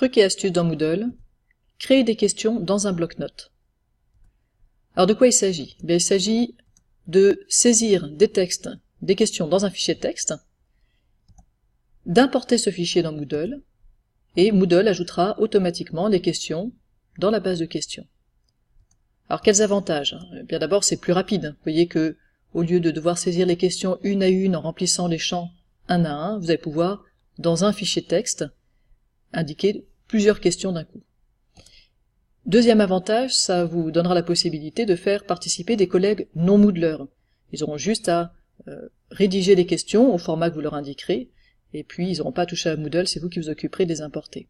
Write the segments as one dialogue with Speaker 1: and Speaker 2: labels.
Speaker 1: Trucs et astuces dans Moodle, créer des questions dans un bloc-notes. Alors de quoi il s'agit? Il s'agit de saisir des textes, des questions dans un fichier texte, d'importer ce fichier dans Moodle, et Moodle ajoutera automatiquement les questions dans la base de questions. Alors quels avantages? Bien d'abord c'est plus rapide. Vous voyez que au lieu de devoir saisir les questions une à une en remplissant les champs un à un, vous allez pouvoir, dans un fichier texte, indiquer plusieurs questions d'un coup. Deuxième avantage, ça vous donnera la possibilité de faire participer des collègues non Moodleurs. Ils auront juste à rédiger les questions au format que vous leur indiquerez, et puis ils n'auront pas à toucher à Moodle, c'est vous qui vous occuperez de les importer.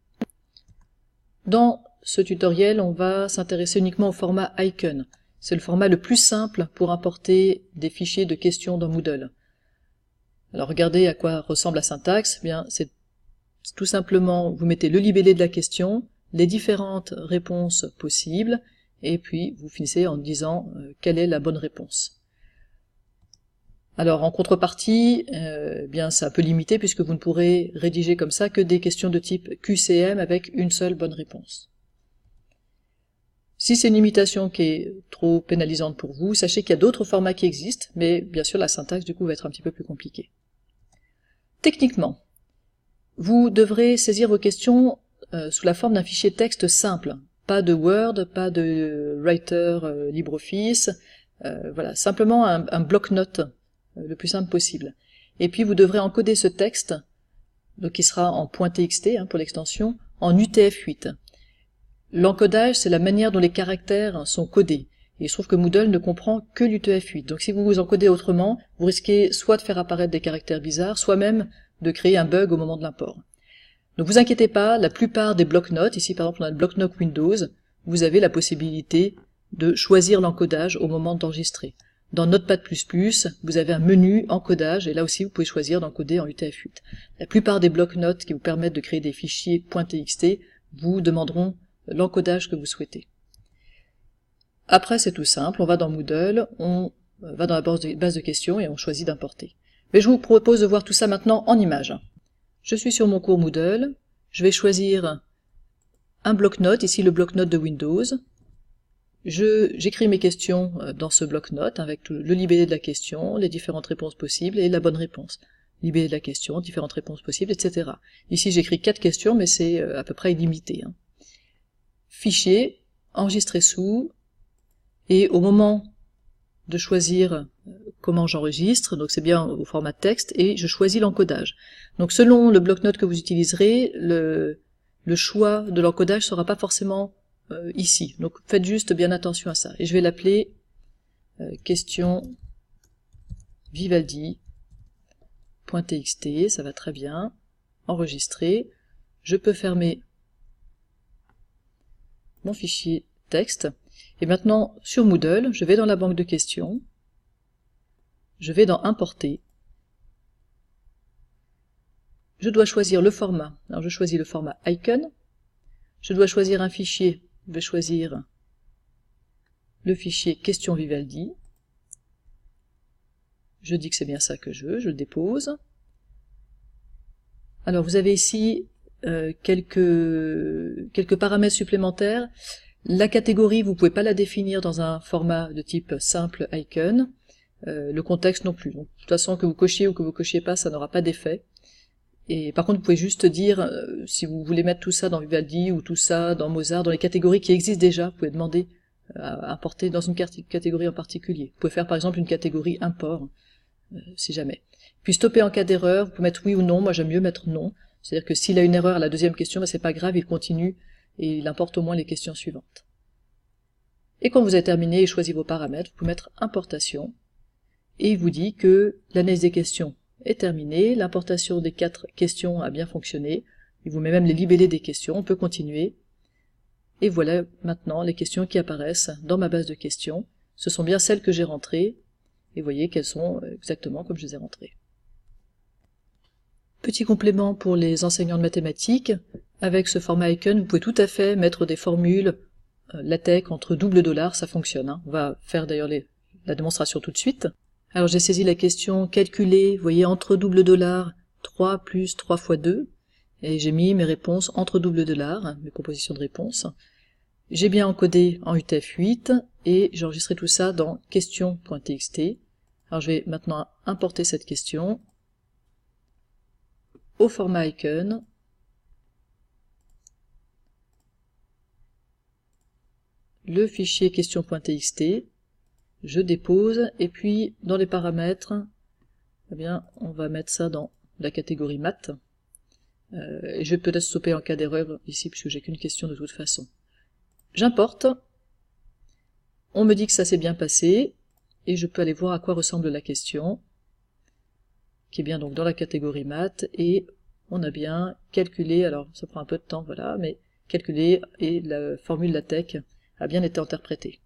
Speaker 1: Dans ce tutoriel, on va s'intéresser uniquement au format Icon. C'est le format le plus simple pour importer des fichiers de questions dans Moodle. Alors regardez à quoi ressemble la syntaxe. Eh bien, c'est tout simplement, vous mettez le libellé de la question, les différentes réponses possibles, et puis vous finissez en disant quelle est la bonne réponse. Alors en contrepartie, bien c'est un peu limité puisque vous ne pourrez rédiger comme ça que des questions de type QCM avec une seule bonne réponse. Si c'est une limitation qui est trop pénalisante pour vous, sachez qu'il y a d'autres formats qui existent, mais bien sûr la syntaxe du coup va être un petit peu plus compliquée. Techniquement, vous devrez saisir vos questions sous la forme d'un fichier texte simple, pas de Word, pas de Writer LibreOffice, voilà, simplement un bloc-notes le plus simple possible. Et puis vous devrez encoder ce texte, donc qui sera en .txt pour l'extension, en UTF-8. L'encodage, c'est la manière dont les caractères sont codés. Et il se trouve que Moodle ne comprend que l'UTF-8. Donc si vous vous encodez autrement, vous risquez soit de faire apparaître des caractères bizarres, soit même de créer un bug au moment de l'import. Donc vous inquiétez pas, la plupart des bloc-notes, ici par exemple on a le bloc-notes Windows, vous avez la possibilité de choisir l'encodage au moment d'enregistrer. Dans Notepad++, vous avez un menu encodage, et là aussi vous pouvez choisir d'encoder en UTF-8. La plupart des bloc-notes qui vous permettent de créer des fichiers .txt vous demanderont l'encodage que vous souhaitez. Après c'est tout simple, on va dans Moodle, on va dans la base de questions et on choisit d'importer. Mais je vous propose de voir tout ça maintenant en images. Je suis sur mon cours Moodle, je vais choisir un bloc-notes, ici le bloc-notes de Windows. J'écris mes questions dans ce bloc-notes avec le libellé de la question, les différentes réponses possibles et la bonne réponse. Libellé de la question, différentes réponses possibles, etc. Ici j'écris 4 questions, mais c'est à peu près illimité. Fichier, enregistrer sous, et au moment de choisir comment j'enregistre, donc c'est bien au format texte, et je choisis l'encodage. Donc selon le bloc-notes que vous utiliserez, le choix de l'encodage sera pas forcément ici. Donc faites juste bien attention à ça. Et je vais l'appeler question Vivaldi.txt, ça va très bien. Enregistrer. Je peux fermer mon fichier texte. Et maintenant, sur Moodle, je vais dans la banque de questions. Je vais dans Importer. Je dois choisir le format. Alors je choisis le format Icon. Je dois choisir un fichier. Je vais choisir le fichier question Vivaldi. Je dis que c'est bien ça que je le dépose. Alors vous avez ici quelques paramètres supplémentaires. La catégorie, vous ne pouvez pas la définir dans un format de type simple Icon. Le contexte non plus. Donc, de toute façon, que vous cochiez ou que vous cochiez pas, ça n'aura pas d'effet. Et par contre, vous pouvez juste dire, si vous voulez mettre tout ça dans Vivaldi ou tout ça dans Mozart, dans les catégories qui existent déjà, vous pouvez demander à importer dans une catégorie en particulier. Vous pouvez faire par exemple une catégorie import, si jamais. Puis stopper en cas d'erreur, vous pouvez mettre oui ou non, moi j'aime mieux mettre non. C'est-à-dire que s'il a une erreur à la deuxième question, ben c'est pas grave, il continue et il importe au moins les questions suivantes. Et quand vous avez terminé et choisi vos paramètres, vous pouvez mettre importation, et il vous dit que l'analyse des questions est terminée, l'importation des 4 questions a bien fonctionné, il vous met même les libellés des questions, on peut continuer, et voilà maintenant les questions qui apparaissent dans ma base de questions, ce sont bien celles que j'ai rentrées, et vous voyez qu'elles sont exactement comme je les ai rentrées. Petit complément pour les enseignants de mathématiques, avec ce format Icon, vous pouvez tout à fait mettre des formules LaTeX entre $, ça fonctionne. On va faire d'ailleurs la démonstration tout de suite. Alors j'ai saisi la question calculer, vous voyez, entre $, 3 plus 3 fois 2, et j'ai mis mes réponses entre double $, mes propositions de réponses. J'ai bien encodé en UTF-8 et j'ai enregistré tout ça dans question.txt. Alors je vais maintenant importer cette question au format icon. Le fichier question.txt, je dépose, et puis dans les paramètres, eh bien, on va mettre ça dans la catégorie maths. Et je vais peut-être stopper en cas d'erreur ici, puisque j'ai qu'une question de toute façon. J'importe, on me dit que ça s'est bien passé, et je peux aller voir à quoi ressemble la question, qui est bien donc dans la catégorie maths, et on a bien calculé, alors ça prend un peu de temps, voilà, mais calculé, et la formule LaTeX a bien été interprétée.